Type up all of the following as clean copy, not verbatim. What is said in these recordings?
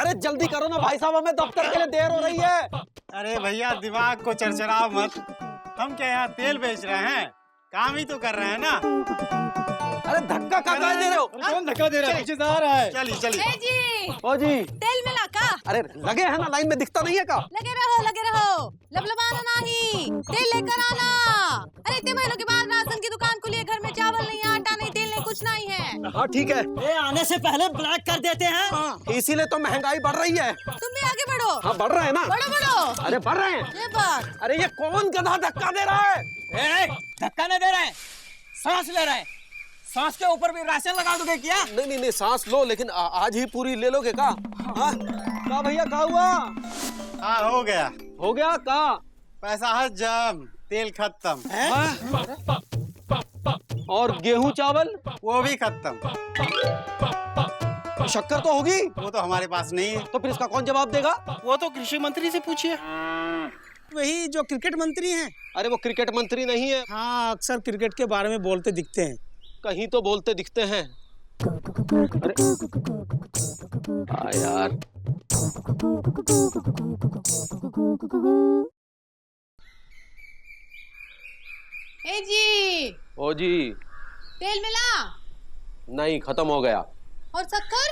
अरे जल्दी करो ना भाई साहब, हमें दफ्तर के लिए देर हो रही है। अरे भैया दिमाग को चरचराओ मत, हम क्या यहाँ तेल बेच रहे हैं, काम ही तो कर रहे हैं ना। अरे धक्का कहाँ दे रहे हो? कौन धक्का दे रहा है? पीछे से आ रहा है। चलिए चलिए। जी ओ जी तेल मिला का? अरे लगे हैं ना, लाइन में दिखता नहीं है का? लगे रहो, लबलबाना नहीं, तेल लेकर आना। अरे इतने महीनों के बाद राशन की दुकान खुली है, घर में चावल नहीं, आटा नहीं, तेल नहीं, कुछ नहीं है। हाँ ठीक है। ये आने से पहले ब्लैक कर देते हैं। इसीलिए तो महंगाई बढ़ रही है। तुम भी आगे बढ़ो। हाँ बढ़ रहे हैं ना। बढ़ो। अरे बढ़ रहे हैं। ये बात। अरे ये कौन गधा धक्का दे रहा है? धक्का नहीं दे रहे हैं, सांस ले रहे हैं। सांस के ऊपर भी राशन लगा दोगे क्या? नहीं सांस लो, लेकिन आज ही पूरी ले लोगे का? हाँ का भैया का हुआ? हाँ हो गया। हो गया का? पैसा हजम, तेल खत्म। और गेहूं चावल? वो भी खत्म। शक्कर तो होगी? वो तो हमारे पास नहीं है। तो फिर इसका कौन जवाब देगा? वो तो कृषि मंत्री से पूछिए, वही जो क्रिकेट मंत्री हैं। अरे वो क्रिकेट मंत्री नहीं है। हाँ अक्सर क्रिकेट के बारे में बोलते दिखते हैं। कहीं तो बोलते दिखते हैं। अरे यार ए जी ओ जी तेल मिला? नहीं, खत्म हो गया। और शक्कर?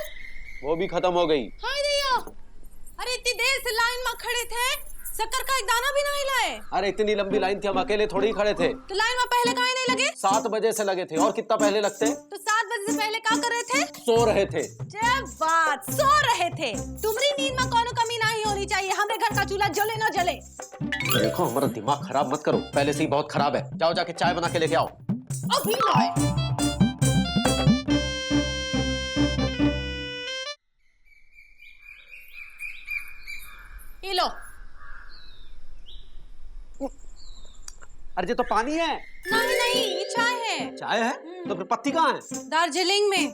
वो भी खत्म हो गई। हाय दैया, अरे इतनी देर से लाइन में खड़े थे, शक्कर का एक दाना भी नहीं लाए। अरे इतनी लंबी लाइन थी, हम अकेले थोड़ी ही खड़े थे। तो लाइन में पहले काहे नहीं लगे? 7 बजे से लगे थे। और कितना पहले लगते? तो 7 बजे से पहले क्या कर रहे थे? सो रहे थे। जब बात सो रहे थे, तुम्हारी नींद में कोनो कमी नहीं होनी चाहिए। हमारे घर का चूल्हा जले न जले। देखो हमारा दिमाग खराब मत करो, पहले से ही बहुत खराब है। जाओ जाके चाय बना के लेके आओ। अभी लाए। ये लो। अरे ये तो पानी है। नहीं ये चाय है। चाय है? तो फिर पत्ती कहाँ है? दार्जिलिंग में।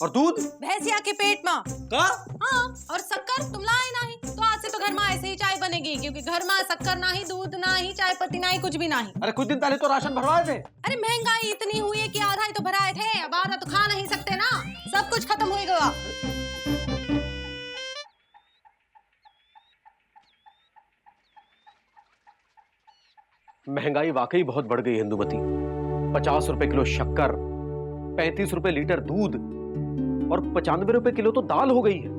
और दूध? भैंसिया के पेट में। का? हाँ, और शक्कर तुम लाए नहीं, तो आज से तो घर में ऐसे ही चाय बनेगी, क्योंकि घर में शक्कर नहीं, दूध नहीं, चाय पत्ती नहीं, कुछ भी नहीं। अरे कुछ दिन पहले तो राशन भरवाए थे। अरे महंगाई इतनी हुई है कि आधा ही तो भराए थे, अब आधा तो खा नहीं सकते ना, सब कुछ खत्म हो गया। महंगाई वाकई बहुत बढ़ गई हिंदुमती। 50 रुपए किलो शक्कर, 35 रुपए लीटर दूध और 95 रुपए किलो तो दाल हो गई है।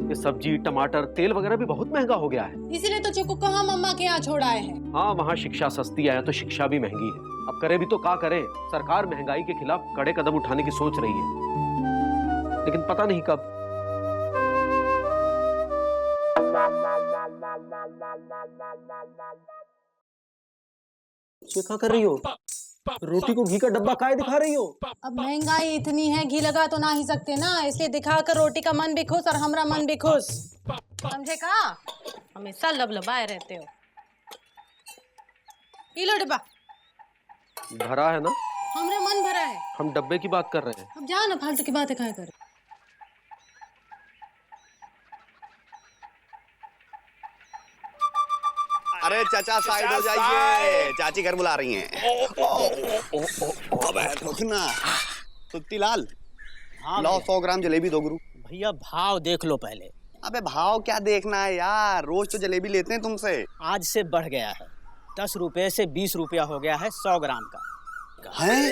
ये सब्जी, टमाटर, तेल वगैरह भी बहुत महंगा हो गया है। इसीलिए तो चुकू को हम अम्मा के यहाँ छोड़ आए हैं। हाँ, वहाँ शिक्षा सस्ती है तो शिक्षा भी महंगी है। अब करे भी तो क्या करे, सरकार महंगाई के खिलाफ कड़े कदम उठाने की सोच रही है, लेकिन पता नहीं कब। ये क्या कर रही हो? रोटी को घी का डब्बा काहे दिखा रही हो? अब महंगाई इतनी है, घी लगा तो ना ही सकते ना, इसलिए दिखाकर रोटी का मन भी खुश और हमारा मन भी खुश, समझे का? हमेशा लबलबाए रहते हो। ये लो डब्बा। भरा है ना? हमारा मन भरा है। हम डब्बे की बात कर रहे हैं। अब जाओ ना, फालतू की बातें काहे कर। अरे चाचा साइड हो जाइए, चाची घर बुला रही हैं। अबे रुकना। सुत्ती लाल, हाँ लो 100 ग्राम जलेबी दो गुरु। भैया भाव देख लो पहले। अबे भाव क्या देखना है यार, रोज तो जलेबी लेते हैं तुमसे। आज से बढ़ गया है, 10 रुपए से 20 रुपया हो गया है 100 ग्राम का। हैं?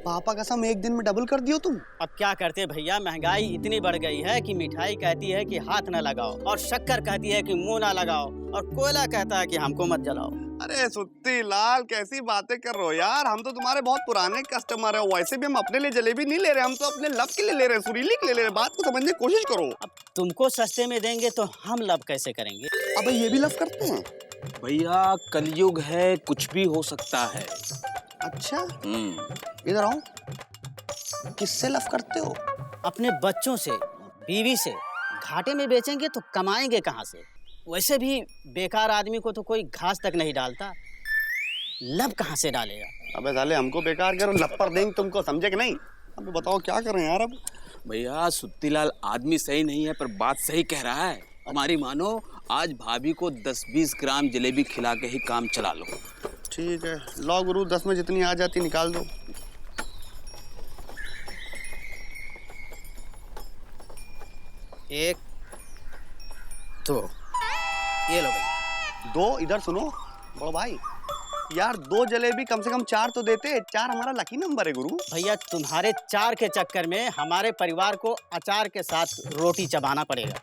पापा कसम, एक दिन में डबल कर दियो तुम। अब क्या करते भैया, महंगाई इतनी बढ़ गई है कि मिठाई कहती है कि हाथ न लगाओ, और शक्कर कहती है कि मुंह ना लगाओ, और कोयला कहता है कि हमको मत जलाओ। अरे सुत्ती लाल, कैसी बातें कर रहे हो यार, हम तो तुम्हारे बहुत पुराने कस्टमर है। वैसे भी हम अपने लिए जलेबी नहीं ले रहे, हम तो अपने लब के लिए ले रहे हैं, सुरीली के लिए ले रहे हैं। बात को समझने की कोशिश करो। अब तुमको सस्ते में देंगे तो हम लब कैसे करेंगे? अबे ये भी लब करते हैं? भैया कलयुग है, कुछ भी हो सकता है। अच्छा, इधर आओ। किससे लव करते हो? अपने बच्चों से, बीवी से। घाटे में बेचेंगे तो कमाएंगे कहाँ से? वैसे भी बेकार आदमी को तो कोई घास तक नहीं डालता, लब कहाँ से डालेगा? अबे साले, हमको बेकार करो, लब पर देंगे तुमको, समझे कि नहीं? अबे बताओ क्या करें यार अब? भैया सुत्तीलाल आदमी सही नहीं है, पर बात सही कह रहा है। हमारी मानो, आज भाभी को 10-20 ग्राम जलेबी खिला के ही काम चला लो। ठीक है, लो गुरु, 10 में जितनी आ जाती निकाल दो। 1 2 ये लो भाई। 2 इधर सुनो बड़ो भाई, यार 2 जलेबी कम से कम 4 तो देते। 4 हमारा लकी नंबर है गुरु। भैया तुम्हारे 4 के चक्कर में हमारे परिवार को अचार के साथ रोटी चबाना पड़ेगा।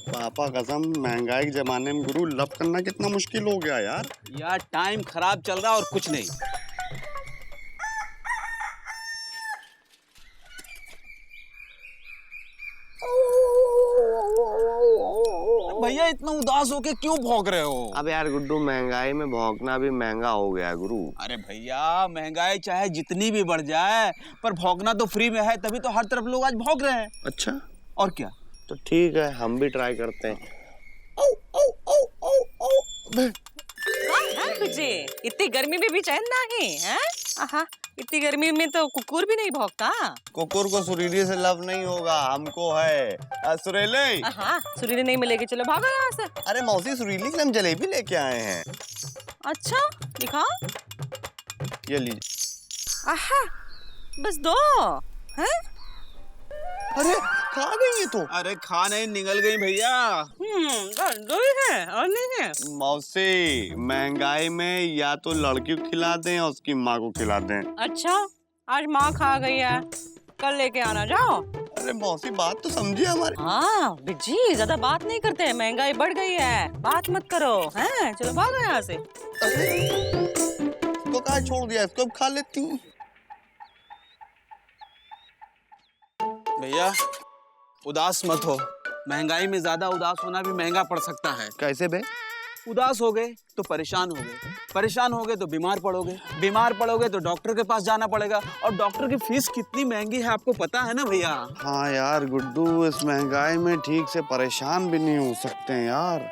पापा कसम, महंगाई के जमाने में गुरु लव करना कितना मुश्किल हो गया यार। यार टाइम खराब चल रहा है और कुछ नहीं। भैया इतना उदास होके क्यों भौंक रहे हो? अब यार गुड्डू, महंगाई में भौंकना भी महंगा हो गया है गुरु। अरे भैया महंगाई चाहे जितनी भी बढ़ जाए पर भौंकना तो फ्री में है, तभी तो हर तरफ लोग आज भौंक रहे हैं। अच्छा, और क्या? तो ठीक है, हम भी ट्राई करते हैं। तुझे इतनी गर्मी में भी चैन नहीं है? आहा, इतनी गर्मी में तो कुकुर भी नहीं भौंकता। कुकुर को सुरीली से लव नहीं होगा, हमको है। सुरीली, आहा, सुरीली नहीं मिलेगी, चलो भागो यहाँ से। अरे मौसी, सुरीली के लिए हम जलेबी लेके आए हैं। अच्छा दिखाओ। ये लीजिए। आहा, बस 2 हैं? अरे खा गई ये तो। अरे खा नहीं, निगल गई भैया। बस 2 ही है और नहीं है। मौसी, महंगाई में या तो लड़की को खिला दें या उसकी माँ को खिला दें। अच्छा, आज माँ खा गई है, कल लेके आना जाओ। अरे मौसी, बात तो समझिए हमारी। हाँ बिजी, ज्यादा बात नहीं करते हैं, महंगाई बढ़ गई है, बात मत करो। हैं, चलो भागो यहाँ से। इसको कहाँ छोड़ दिया, इसको अब खा लेती हूँ। भैया उदास मत हो, महंगाई में ज्यादा उदास होना भी महंगा पड़ सकता है। कैसे बे? उदास हो गए तो परेशान हो गए, परेशान हो गए तो बीमार पड़ोगे, बीमार पड़ोगे तो डॉक्टर के पास जाना पड़ेगा, और डॉक्टर की फीस कितनी महंगी है आपको पता है ना भैया? हाँ यार गुड्डू, इस महंगाई में ठीक से परेशान भी नहीं हो सकते हैं यार।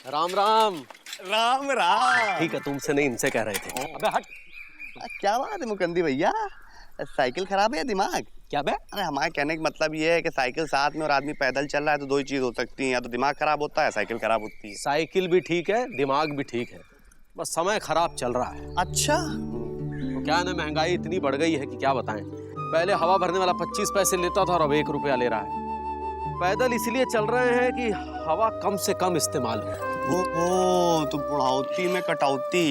राम राम। राम राम। ठीक है, तुमसे नहीं इनसे कह रहे थे। अबे हट। क्या बात है मुकंदी भैया, साइकिल खराब है या दिमाग? क्या बे? अरे हमारे कहने का मतलब ये है कि साइकिल साथ में और आदमी पैदल चल रहा है तो 2 ही चीज हो सकती है, या तो दिमाग खराब होता है, साइकिल खराब होती है। साइकिल भी ठीक है, दिमाग भी ठीक है, बस समय खराब चल रहा है। अच्छा, तो क्या है ना, महंगाई इतनी बढ़ गई है कि क्या बताएं। पहले हवा भरने वाला 25 पैसे लेता था और अब 1 रुपया ले रहा है। पैदल इसलिए चल रहे हैं कि हवा कम से कम इस्तेमाल हो। ओहो, तो बुढ़ाउती में कटौती।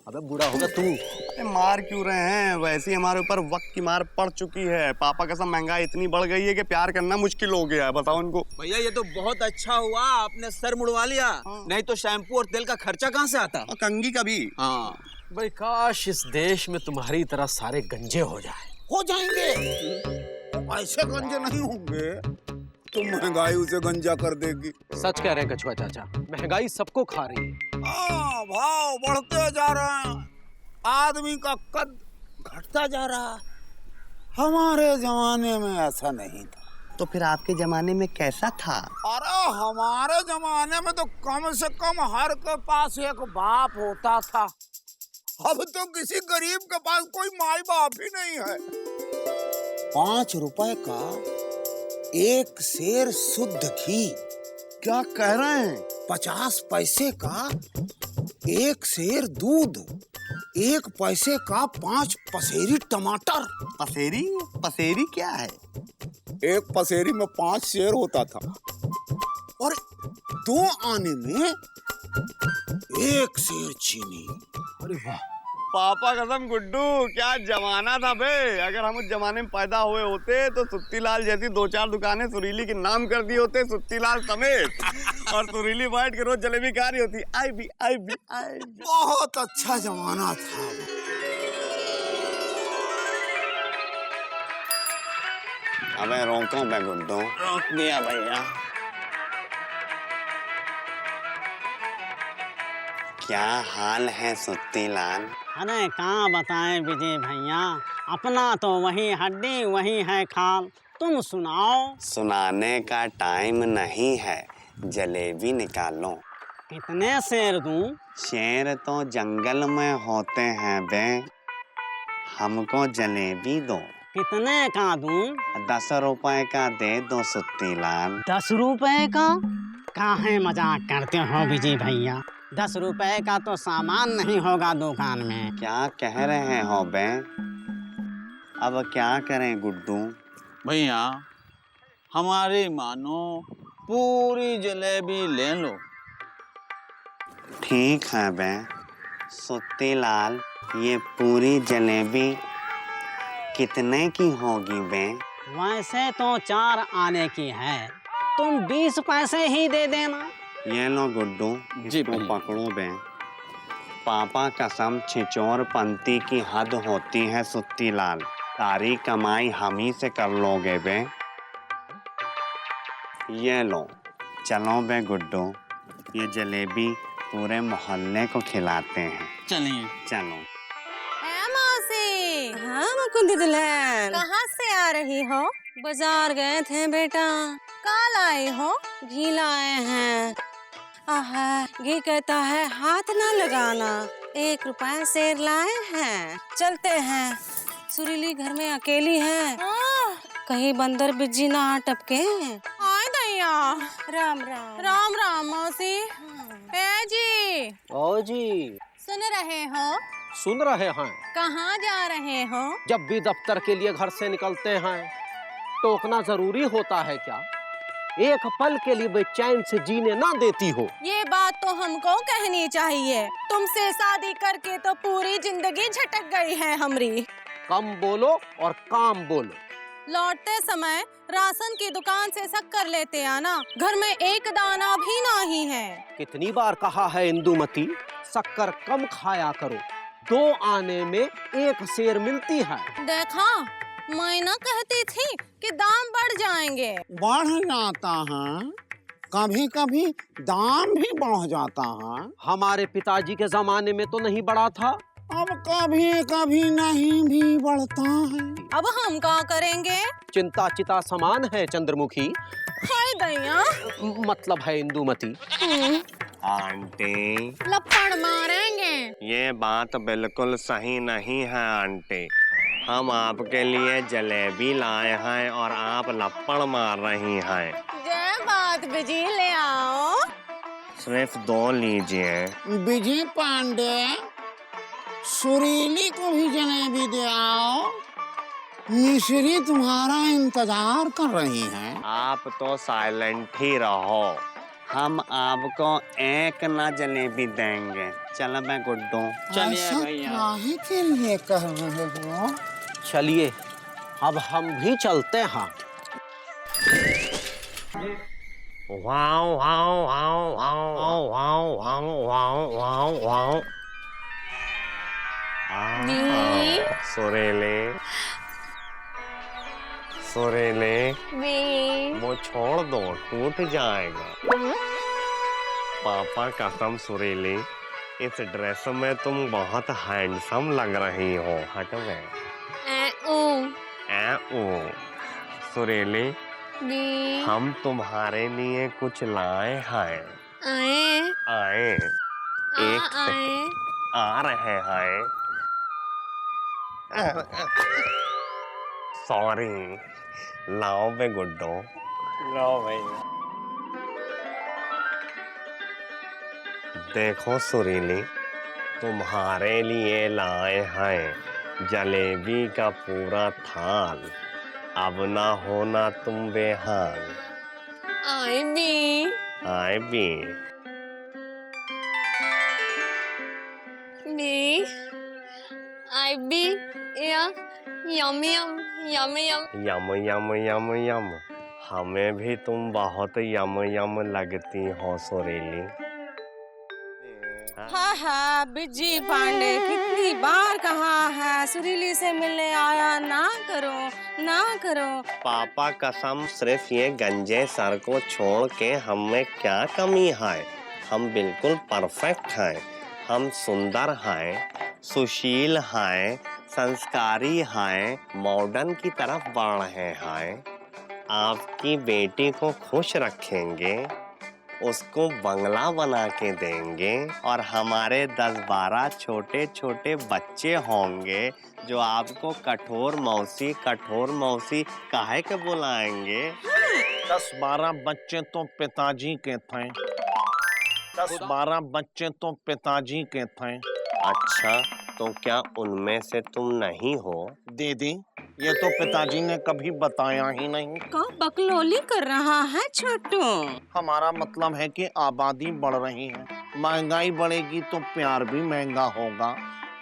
अबे बूढ़ा होगा तू। अरे मार क्यों रहे हैं, वैसे ही हमारे ऊपर वक्त की मार पड़ चुकी है। पापा कसम, महंगाई इतनी बढ़ गई है कि प्यार करना मुश्किल हो गया है। बताओ उनको। भैया ये तो बहुत अच्छा हुआ आपने सर मुड़वा लिया, नहीं तो शैम्पू और तेल का खर्चा कहाँ से आता? और कंगी का भी। हाँ भाई काश इस देश में तुम्हारी तरह सारे गंजे हो जाए। हो जाएंगे, ऐसे गंजे नहीं होंगे तो महंगाई उसे गंजा कर देगी। सच कह रहे हैं कछुआ चाचा, महंगाई सबको खा रही है। भाव बढ़ते जा रहे हैं, आदमी का कद घटता जा रहा है। हमारे जमाने में ऐसा नहीं था। तो फिर आपके जमाने में कैसा था? अरे हमारे जमाने में तो कम से कम हर के पास एक बाप होता था। अब तो किसी गरीब के पास कोई माई बाप ही नहीं है। 5 रुपए का 1 सेर शुद्ध घी। क्या कह रहे हैं? 50 पैसे का 1 सेर दूध, 1 पैसे का 5 पसेरी टमाटर। पसेरी? पसेरी क्या है? 1 पसेरी में 5 सेर होता था, और 2 आने में 1 सेर चीनी। अरे वाह। पापा कसम गुड्डू, क्या जमाना था बे। अगर हम उस जमाने में पैदा हुए होते तो सुत्तीलाल जैसी 2-4 दुकानें सुरीली के नाम कर दिए होते, सुत्तीलाल समेत। और सुरीली बैठ के रोज जलेबी खा रही होती। आई भी। बहुत अच्छा जमाना था। अबे रोको मैं गुड्डू। रोक दिया भैया। क्या हाल है सुत्तीलाल? अरे कहाँ बताएं विजय भैया, अपना तो वही हड्डी वही है खाल। तुम सुनाओ। सुनाने का टाइम नहीं है, जलेबी निकालो। कितने शेर दूं? शेर तो जंगल में होते हैं बे, हमको जलेबी दो। कितने का दूं? 10 रुपए का दे दो सुत्तीलाल। 10 रुपए का? काहे मजाक करते हो विजय भैया, 10 रुपए का तो सामान नहीं होगा दुकान में। क्या कह रहे हो बे? अब क्या करें गुड्डू? भैया हमारी मानो पूरी जलेबी ले लो। ठीक है बे सुत्तीलाल, ये पूरी जलेबी कितने की होगी बे? वैसे तो 4 आने की है, तुम 20 पैसे ही दे देना। ये लो गुड्डू, जी इसको भैया। पकड़ो बे। पापा कसम छिचोर पंती की हद होती है सुत्तीलाल, सारी कमाई हम ही से कर लोगे बे। ये लो, चलो बे गुड्डू, ये जलेबी पूरे मोहल्ले को खिलाते हैं। चलिए। चलो। है मौसी, हाँ मुकुंदी दुल्हन, कहाँ से आ रही हो? बाजार गए थे बेटा, कल आई हो? घी लाए हैं। आहा, घी कहता है हाथ ना लगाना, 1 रुपया शेर लाए हैं। चलते हैं, सुरीली घर में अकेली है, कहीं बंदर बिज्जी ना आ टपके। आय दैया, राम राम। राम राम मौसी। ए जी, ओ जी, सुन रहे हो? सुन रहे हैं। कहाँ जा रहे हो? जब भी दफ्तर के लिए घर से निकलते हैं, टोकना जरूरी होता है क्या? एक पल के लिए बेचैन से जीने ना देती हो। ये बात तो हमको कहनी चाहिए, तुमसे शादी करके तो पूरी जिंदगी झटक गई है हमारी। कम बोलो और काम बोलो। लौटते समय राशन की दुकान से शक्कर लेते आना, घर में एक दाना भी नहीं है। कितनी बार कहा है इंदुमती, शक्कर कम खाया करो, 2 आने में 1 शेर मिलती है। देखा, मैं ना कहती थी कि दाम बढ़ जाएंगे। बढ़ जाता है, कभी कभी दाम भी बढ़ जाता है। हमारे पिताजी के जमाने में तो नहीं बढ़ा था। अब कभी कभी नहीं भी बढ़ता है। अब हम क्या करेंगे? चिंता चिता समान है चंद्रमुखी, हाय दैया, मतलब है इंदुमती। आंटी, लपड़ मारेंगे। ये बात बिल्कुल सही नहीं है आंटी। हम आपके लिए जलेबी लाए हैं और आप लपड़ मार रही हैं। जय बात बिजी, ले आओ। सिर्फ 2 लीजिए। विजय पांडे, सुरीली को भी जलेबी दे आओ, मिश्री तुम्हारा इंतजार कर रही है। आप तो साइलेंट ही रहो, हम आपको 1 ना जलेबी देंगे। चलो मैं गुड्डू। चलिए ऐसा भैया। काहे के लिए कह रहे हो? चलिए, अब हम भी चलते हैं। Wow wow wow wow wow wow wow wow wow. सुरीली, सुरीली, वो छोड़ दो, टूट जाएगा। पापा कसम सुरीली, इस ड्रेस में तुम बहुत हैंडसम लग रही हो। हट में सुरीली, हम तुम्हारे लिए कुछ लाए हैं। आए, एक सेकंड, आ रहे हैं। सॉरी, लाओ बे गुड्डो। लाओ भैया। देखो सुरीली, तुम्हारे लिए लाए हैं जलेबी का पूरा थाल। अब ना होना तुम बेहाल। आई भी, आए भी। आई भी, या यम यम यम यम। यम यम यम यम, हमें भी तुम बहुत यम यम लगती हो सुरीली। हाँ हाँ बिज्जी पांडे, कितनी बार कहा है सुरीली से मिलने आया ना करो, ना करो। पापा कसम, सिर्फ ये गंजे सर को छोड़ के हम में क्या कमी है? हम बिल्कुल परफेक्ट हैं। हम सुंदर हैं, सुशील हैं, संस्कारी हैं, मॉडर्न की तरफ बढ़ रहे हैं। आपकी बेटी को खुश रखेंगे, उसको बंगला बना के देंगे और हमारे 10-12 छोटे छोटे बच्चे होंगे जो आपको कठोर मौसी काहे के बुलाएंगे। 10-12 बच्चे तो पिताजी के थे। 10-12 बच्चे तो पिताजी के थे। अच्छा, तो क्या उनमें से तुम नहीं हो? दीदी, ये तो पिताजी ने कभी बताया ही नहीं। का बकलोली कर रहा है छोटू? हमारा मतलब है कि आबादी बढ़ रही है, महंगाई बढ़ेगी तो प्यार भी महंगा होगा,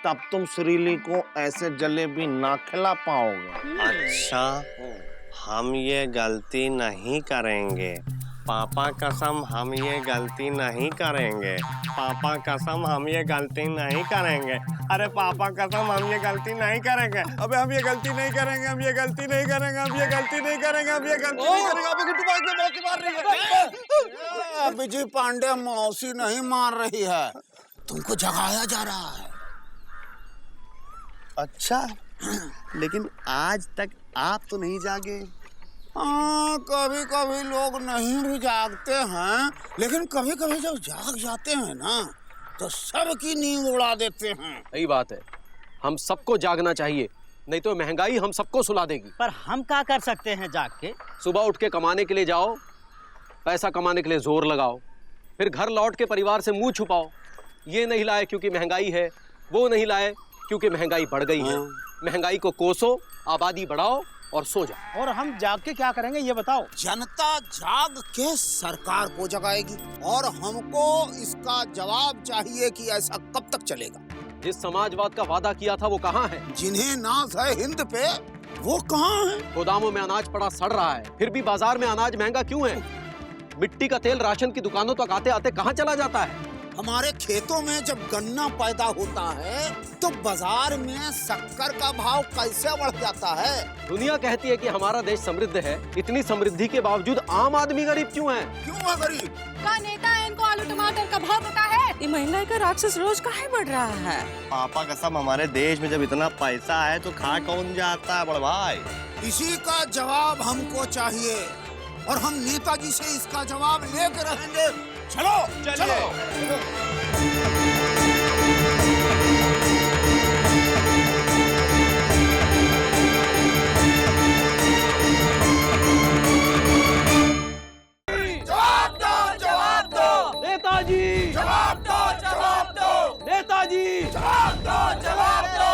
तब तुम सुरीली को ऐसे जलेबी ना खिला पाओगे। अच्छा, हम ये गलती नहीं करेंगे। पापा कसम हम ये गलती नहीं करेंगे। पापा कसम हम ये गलती नहीं करेंगे। अरे पापा कसम हम ये गलती नहीं करेंगे। अबे हम ये गलती नहीं करेंगे, हम ये गलती नहीं करेंगे, हम ये गलती नहीं करेंगे, हम ये गलती नहीं करेंगे। अबे गुड्डू भाई को मौके मार रही है। विजय पांडे मौसी नहीं मार रही है, तुमको जगाया जा रहा है। अच्छा, लेकिन आज तक आप तो नहीं जागे। हाँ, कभी कभी लोग नहीं भी जागते हैं, लेकिन कभी कभी जब जाग जाते हैं ना तो सबकी नींद उड़ा देते हैं। सही बात है, हम सबको जागना चाहिए, नहीं तो महंगाई हम सबको सुला देगी। पर हम क्या कर सकते हैं जाग के? सुबह उठ के कमाने के लिए जाओ, पैसा कमाने के लिए जोर लगाओ, फिर घर लौट के परिवार से मुंह छुपाओ। ये नहीं लाए क्योंकि महंगाई है, वो नहीं लाए क्योंकि महंगाई बढ़ गई है। महंगाई को कोसो, आबादी बढ़ाओ और सो जाओ। और हम जाग के क्या करेंगे ये बताओ। जनता जाग के सरकार को जगाएगी और हमको इसका जवाब चाहिए कि ऐसा कब तक चलेगा। जिस समाजवाद का वादा किया था वो कहाँ है? जिन्हें नाज है हिंद पे वो कहाँ है? गोदामों में अनाज पड़ा सड़ रहा है, फिर भी बाजार में अनाज महंगा क्यों है? मिट्टी का तेल राशन की दुकानों तक आते आते कहाँ चला जाता है? हमारे खेतों में जब गन्ना पैदा होता है तो बाजार में शक्कर का भाव कैसे बढ़ जाता है? दुनिया कहती है कि हमारा देश समृद्ध है, इतनी समृद्धि के बावजूद आम आदमी गरीब क्यों है? क्यों है गरीब? का नेता है इनको आलू टमाटर का भाव पता है? ये महंगाई का राक्षस रोज काहे बढ़ रहा है? पापा कसम हमारे देश में जब इतना पैसा है तो खा कौन जाता है बड़े भाई? इसी का जवाब हमको चाहिए और हम नेताजी से इसका जवाब लेकर रहेंगे। चलो चलो। जवाब दो, जवाब दो। नेताजी जवाब दो, जवाब दो। नेताजी जवाब दो, जवाब दो।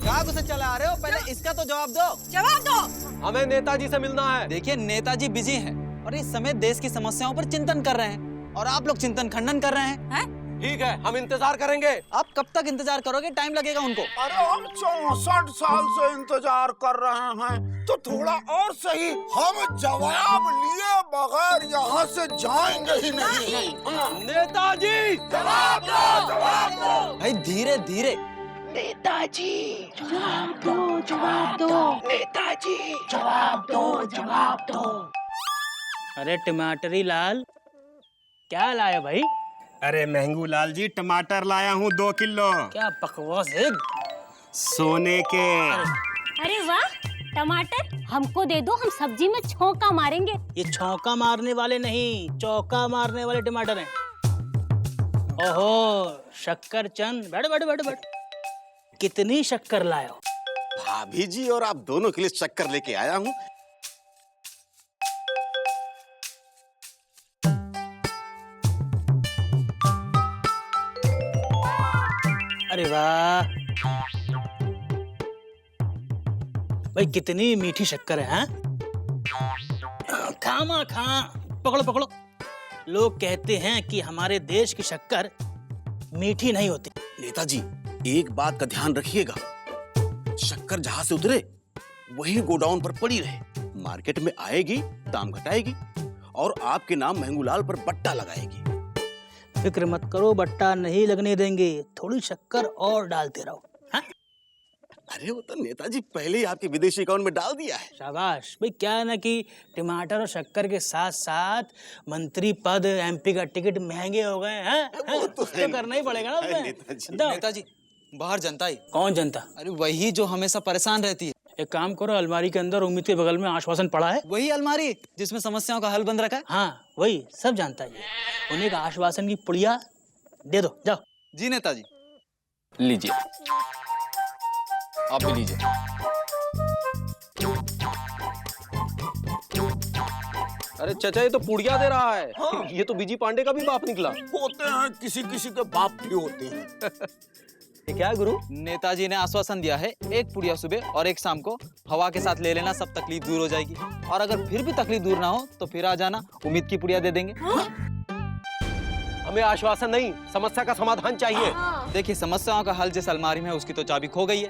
कहाँ गुस्से चला आ रहे हो? पहले इसका तो जवाब दो। जवाब दो। हमें नेताजी से मिलना है। देखिए, नेताजी बिजी हैं और इस समय देश की समस्याओं पर चिंतन कर रहे हैं और आप लोग चिंतन खंडन कर रहे हैं। ठीक है, हम इंतजार करेंगे। आप कब तक इंतजार करोगे? टाइम लगेगा उनको। अरे हम 64 साल से इंतजार कर रहे हैं तो थोड़ा और सही। हम जवाब लिए बगैर यहाँ से जाएंगे ही नहीं। नेताजी जवाब दो, जवाब दो। भाई धीरे धीरे। नेताजी जवाब दो, जवाब दो। नेताजी जवाब दो, जवाब दो। अरे टमाटरी लाल, क्या लाए भाई? अरे महंगू लाल जी, टमाटर लाया हूँ 2 किलो क्या बकवास है? सोने के। अरे वाह, टमाटर हमको दे दो, हम सब्जी में छौंका मारेंगे। ये छौंका मारने वाले नहीं, चौका मारने वाले टमाटर हैं। ओहो, शक्कर चंद, बैठ बैठ बैठ बैठ। कितनी शक्कर लाए हो? भाभी जी और आप दोनों के लिए शक्कर लेके आया हूँ। अरे वाह भाई, कितनी मीठी शक्कर है। हाँ? खामा खा, पकड़ो पकड़ो। लोग कहते हैं कि हमारे देश की शक्कर मीठी नहीं होती। नेताजी, एक बात का ध्यान रखिएगा, शक्कर जहां से उतरे वही गोडाउन पर पड़ी रहे। मार्केट में आएगी, दाम घटाएगी और आपके नाम महंगूलाल पर बट्टा लगाएगी। फिक्र मत करो, बट्टा नहीं लगने देंगे। थोड़ी शक्कर और डालते रहो। हाँ? अरे वो तो नेताजी पहले ही आपके विदेशी अकाउंट में डाल दिया है। शाबाश भाई। क्या है ना कि टमाटर और शक्कर के साथ साथ मंत्री पद, एमपी का टिकट महंगे हो गए हैं। वो तो है, करना ही पड़ेगा ना उसमें। नेताजी। दो। नेताजी, बाहर जनता ही। कौन जनता? अरे वही जो हमेशा परेशान रहती है। एक काम करो, अलमारी के अंदर उम्मीद के बगल में आश्वासन पड़ा है। वही अलमारी जिसमें समस्याओं का हल बंद रखा है। हाँ वही, सब जानता है। उन्हीं का आश्वासन की पुड़िया दे दो, जाओ। जी नेताजी। लीजिए, आप भी लीजिए। अरे चाचा, ये तो पुड़िया दे रहा है। ये तो बीजी पांडे का भी बाप निकला। होते हैं, किसी किसी के बाप भी होते हैं। ये क्या है गुरु? नेताजी ने आश्वासन दिया है, एक पुड़िया सुबह और एक शाम को हवा के साथ ले लेना, सब तकलीफ दूर हो जाएगी। और अगर फिर भी तकलीफ दूर ना हो तो फिर आ जाना, उम्मीद की पुड़िया दे देंगे। हमें आश्वासन नहीं, समस्या का समाधान चाहिए। देखिए, समस्याओं का हल जिस अलमारी में है उसकी तो चाबी खो गई है।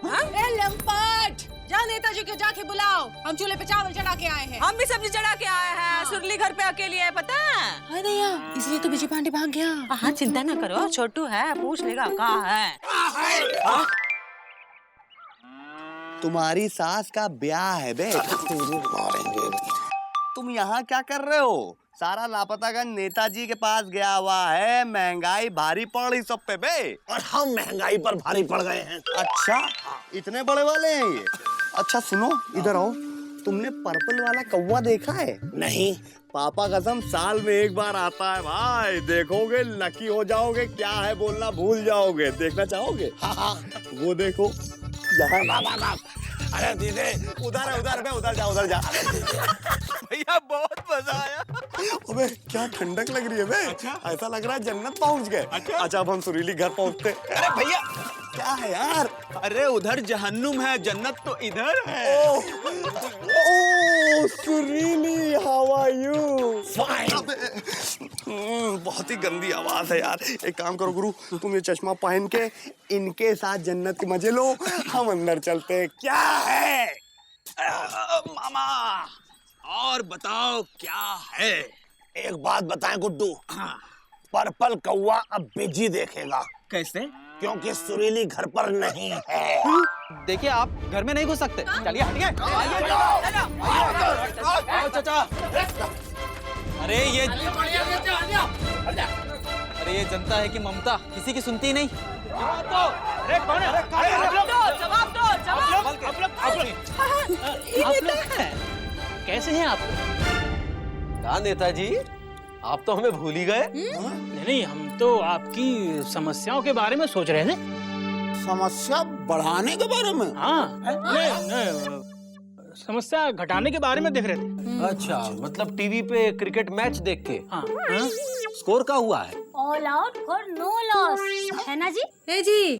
लंपट, जा नेताजी को जाके बुलाओ, हम चूल्हे पे चावल चढ़ा के आए हैं। हम भी सब्जी चढ़ा के आए हैं। सुरली घर पे अकेली है, पता है? अरे भैया, इसलिए तो बिजी पांडे भाग गया। हाँ, चिंता ना करो, छोटू है, पूछ लेगा कहाँ है। तुम्हारी सास का ब्याह है बे। तुम यहाँ क्या कर रहे हो? सारा लापतागंज नेताजी के पास गया हुआ है, महंगाई भारी पड़ रही सब पे बे। और हम महंगाई पर भारी पड़ गए हैं। अच्छा, इतने बड़े वाले हैं ये? अच्छा सुनो, इधर आओ। तुमने पर्पल वाला कौवा देखा है? नहीं। पापा कसम, साल में एक बार आता है भाई, देखोगे लकी हो जाओगे, क्या है बोलना भूल जाओगे। देखना चाहोगे? हाँ। वो देखो यहाँ। अरे दीदी, उधर जा, उधर जा। भैया बहुत मजा आया। अबे क्या ठंडक लग रही है बे। अच्छा? ऐसा लग रहा है जन्नत पहुंच गए। अच्छा अब हम सुरीली घर पहुंचते। अरे भैया, क्या है यार? अरे उधर जहन्नुम है, जन्नत तो इधर है। ओह सुरीली, हाउ आर यू? बहुत ही गंदी आवाज है यार। एक काम करो गुरु, तुम ये चश्मा पहन के इनके साथ जन्नत के मजे लो, हम अंदर चलते हैं। क्या है? मामा, और बताओ क्या है? एक बात बताएं गुड्डू, पर्पल कौवा अब बिजी देखेगा। कैसे? क्योंकि सुरीली घर पर नहीं है। देखिए, आप घर में नहीं घुस सकते। चलिए हटिए। चाचा, अरे ये जनता है कि ममता, किसी की सुनती ही नहीं। अरे कौन है? जवाब दो। कैसे हैं आप? क्या नेताजी, आप तो हमें भूल ही गए। नहीं, हम तो आपकी समस्याओं के बारे में सोच रहे थे। समस्या बढ़ाने के बारे में? हाँ, नहीं, समस्या घटाने के बारे में देख रहे थे। अच्छा, मतलब टीवी पे क्रिकेट मैच देख के। हाँ। स्कोर का हुआ है? All out for no loss, है ना जी? ए जी,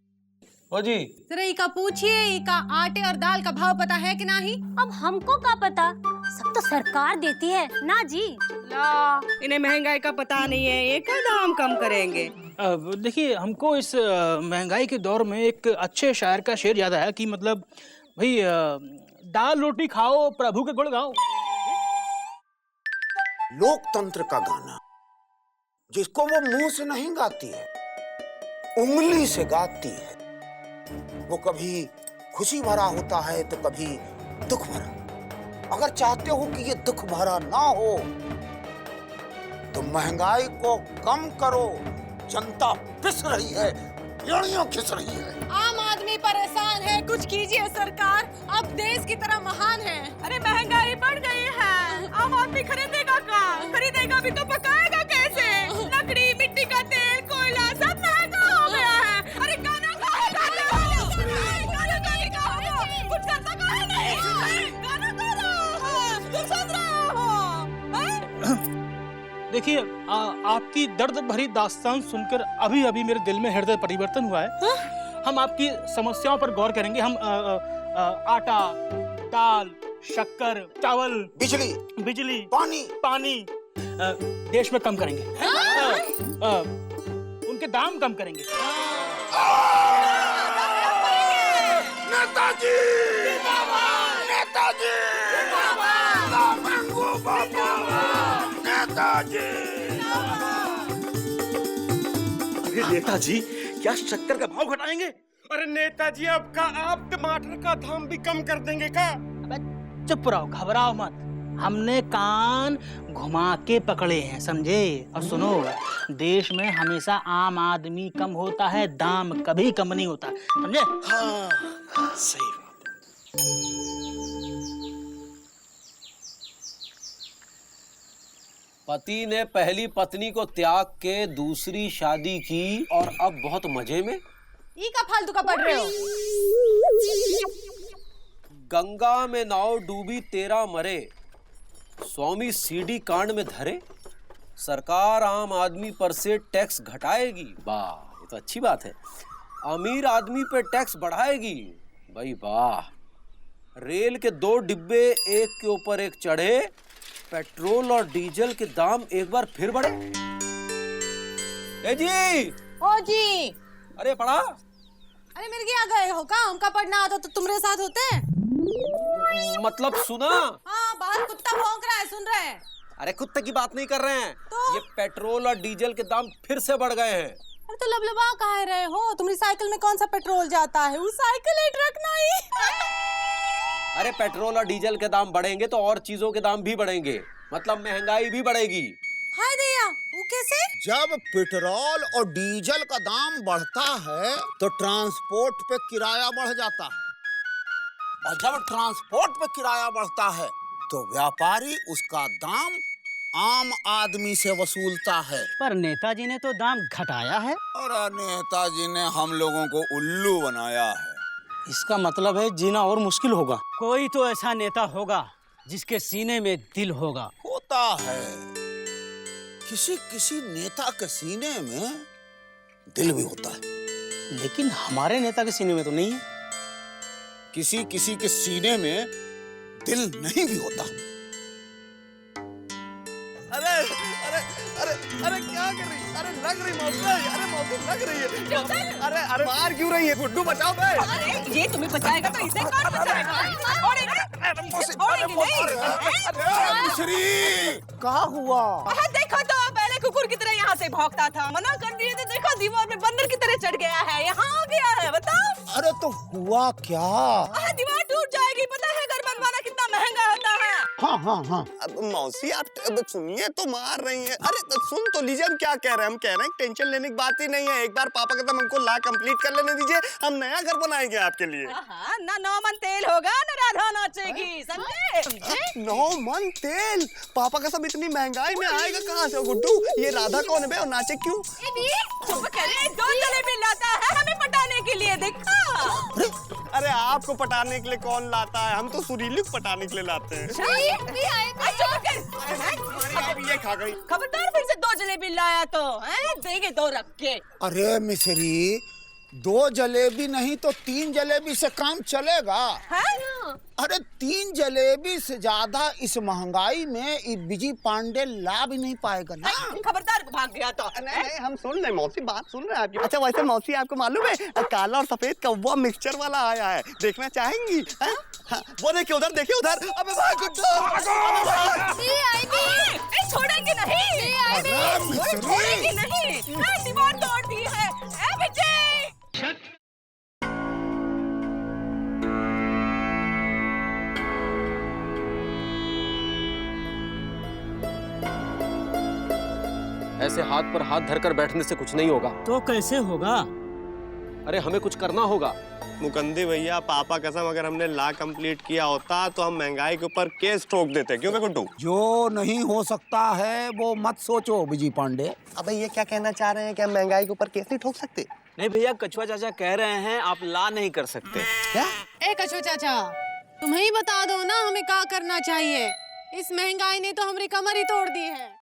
ओ जी, जरा इका पूछिए, इका आटे और दाल का भाव पता है कि नहीं? अब हमको क्या पता, सब तो सरकार देती है ना जी। ला, इन्हें महंगाई का पता नहीं है, ये क्या दाम कम करेंगे? देखिए, हमको इस महंगाई के दौर में एक अच्छे शायर का शेर याद आया कि मतलब भाई, दाल रोटी खाओ, प्रभु के गुण गाओ। लोकतंत्र का गाना जिसको वो मुंह से नहीं गाती है, उंगली से गाती है। वो कभी खुशी भरा होता है तो कभी दुख भरा। अगर चाहते हो कि ये दुख भरा ना हो तो महंगाई को कम करो। जनता पिस रही है, एड़ियां खिस रही है। आम आदमी परेशान है, कुछ कीजिए सरकार, अब देश की तरह महान है। अरे महंगाई बढ़ गई है, आम आदमी खरीदेगा क्या? खरीदेगा भी तो पकाएगा कैसे? लकड़ी, मिट्टी का तेल, कोयला सब महंगा हो गया है। अरे गाना कुछ करता कहाँ नहीं? गाना तुम सुन रहे हो? देखिए, आपकी दर्द भरी दास्तान सुनकर अभी अभी मेरे दिल में हृदय परिवर्तन हुआ है। हम आपकी समस्याओं पर गौर करेंगे। हम आटा, दाल, शक्कर, चावल, बिजली, पानी देश में कम करेंगे। उनके दाम कम करेंगे। नेताजी! नेताजी! नेताजी! अरे नेताजी, क्या शक्कर का भाव घटाएंगे? अरे नेताजी, अब का आप टमाटर का दाम भी कम कर देंगे क्या? चुप रहो, घबराओ मत। हमने कान घुमा के पकड़े हैं, समझे? और सुनो, देश में हमेशा आम आदमी कम होता है, दाम कभी कम नहीं होता, समझे? हाँ, सही बात। पति ने पहली पत्नी को त्याग के दूसरी शादी की और अब बहुत मजे में। ई का फालतू का पढ़ रहे हो? गंगा में नाव डूबी तेरा मरे, स्वामी सीडी कांड में धरे, सरकार आम आदमी पर से टैक्स घटाएगी। वाह, ये तो अच्छी बात है। अमीर आदमी पे टैक्स बढ़ाएगी? भाई वाह। रेल के 2 डिब्बे एक के ऊपर एक चढ़े, पेट्रोल और डीजल के दाम एक बार फिर बढ़े। ए जी। ओ जी। अरे पढ़ा? अरे मिल गया गए हो का? हमका पढ़ना आता तो तुम्हारे साथ होते? मतलब सुना? हाँ, बाहर कुत्ता भौंक रहा है, सुन रहे हैं? अरे कुत्ते की बात नहीं कर रहे हैं तो? ये पेट्रोल और डीजल के दाम फिर से बढ़ गए हैं। अरे तो लबलबा कह रहे हो? तुम्हारी साइकिल में कौन सा पेट्रोल जाता है? वो साइकिल है, ट्रक नहीं। अरे पेट्रोल और डीजल के दाम बढ़ेंगे तो और चीजों के दाम भी बढ़ेंगे, मतलब महंगाई भी बढ़ेगी। हाय दैया, वो कैसे? जब पेट्रोल और डीजल का दाम बढ़ता है तो ट्रांसपोर्ट पे किराया बढ़ जाता है, और जब ट्रांसपोर्ट पे किराया बढ़ता है तो व्यापारी उसका दाम आम आदमी से वसूलता है। पर नेताजी ने तो दाम घटाया है। और नेताजी ने हम लोगों को उल्लू बनाया है। इसका मतलब है जीना और मुश्किल होगा। कोई तो ऐसा नेता होगा जिसके सीने में दिल होगा। होता है, किसी किसी नेता के सीने में दिल भी होता है। लेकिन हमारे नेता के सीने में तो नहीं है। किसी किसी के सीने में दिल नहीं भी होता। अरे अरे अरे अरे क्या कर रही? अरे लग रही मौसी, अरे मौसी लग रही है। अरे अरे मार क्यों रही है? गुड्डू बचाओ बे। अरे ये तुम्हें बचाएगा तो इसे कौन बचाएगा? कहाँ हुआ? देखो तो पहले कुकुर की तरह यहाँ से भौंकता था, मना कर दिए तो देखो दीवार पे बंदर की तरह चढ़ गया है, यहाँ आ गया है। बताओ। अरे तो हुआ क्या? दीवार टूट जाएगी। पता है घर बनवाना कितना महंगा होता है। हाँ हाँ हाँ। अब मौसी आप सुनिए तो मार रही हैं। अरे तो सुन तो लीजिए हम क्या कह रहे हैं। हम कह रहे हैं टेंशन लेने की बात ही नहीं है। एक बार पापा के साथ हमको ला कंप्लीट कर लेने दीजिए, हम नया घर बनाएंगे आपके लिए। ना 9 मन तेल होगा ना राधा नाचेगी, समझे? 9 मन तेल? पापा का सब इतनी महंगाई में आएगा कहाँ से गुड्डू? ये राधा कौन है बे और नाचे क्यों? चुप करे, 2 जलेबी लाता है हमें पटाने के लिए। देखा? अरे आपको पटाने के लिए कौन लाता है? हम तो सुरीली को पटाने के लिए लाते हैं। ये खा गई। खबरदार फिर से 2 जलेबी लाया तो देंगे 2 रख के। अरे मिश्री, 2 जलेबी नहीं तो 3 जलेबी से काम चलेगा। अरे 3 जलेबी से ज्यादा इस महंगाई में बिजी पांडे ला भी नहीं पाएगा ना। खबरदार भाग गया तो। नहीं हम सुन रहे, मौसी बात सुन रहे हैं आपकी। अच्छा वैसे मौसी आपको मालूम है काला और सफेद कौवा मिक्सचर वाला आया है, देखना चाहेंगी? वो देखिए उधर, देखिए उधर। अबे भाग गुड्डू, छोड़ेंगे नहीं, छोड़ेंगे नहीं। दीवार तोड़ दी है। ऐसे हाथ पर हाथ धरकर बैठने से कुछ नहीं होगा। तो कैसे होगा? अरे हमें कुछ करना होगा। मुकंदी भैया, पापा कसम अगर हमने ला कंप्लीट किया होता तो हम महंगाई के ऊपर केस ठोक देते। क्यों बे गुड्डू? जो नहीं हो सकता है वो मत सोचो बिजी पांडे। अबे ये क्या कहना चाह रहे हैं कि हम महंगाई के ऊपर केस नहीं ठोक सकते? नहीं भैया, कछुआ चाचा कह रहे हैं आप ला नहीं कर सकते। क्या? ए कछुआ चाचा, तुम्हें ही बता दो ना हमें क्या करना चाहिए। इस महंगाई ने तो हमारी कमर ही तोड़ दी है।